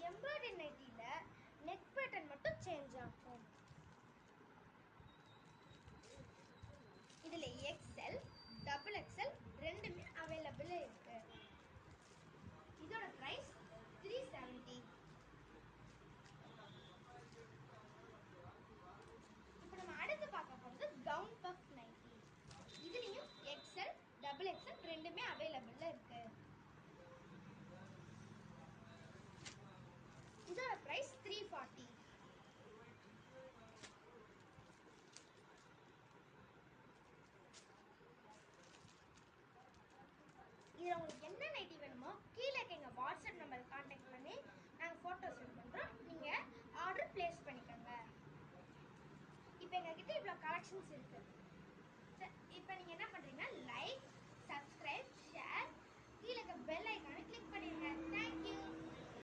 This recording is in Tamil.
எம்ப்ராய்டரி நைட்டில நெக் பேட்டர்ன் மட்டும் சேஞ்ச் ஆகும். இதுல எக்ஸ்எல், டபுள் எக்ஸ்எல் ரெண்டுமே அவைலபிள் இருக்கு. இதோட பிரைஸ் 370. இப்போ நம்ம அடுத்து பார்க்க போறது கவுன் பஃப் நைட்டி. இதுலயும் எக்ஸ்எல், டபுள் எக்ஸ்எல் ரெண்டுமே அவைலபிள்ல இருக்கு. இதோட பிரைஸ் 340. இதில் உங்களுக்கு என்ன நைட்டி வேணுமோ கீழே எங்கள் வாட்ஸ்அப் நம்பருக்கு கான்டாக்ட் பண்ணி நாங்கள் ஃபோட்டோ சென்ட் பண்ணுறோம். நீங்கள் ஆர்டர் பிளேஸ் பண்ணிக்கோங்க. இப்போ எங்ககிட்ட இவ்வளோ கலெக்ஷன்ஸ் இருக்குது.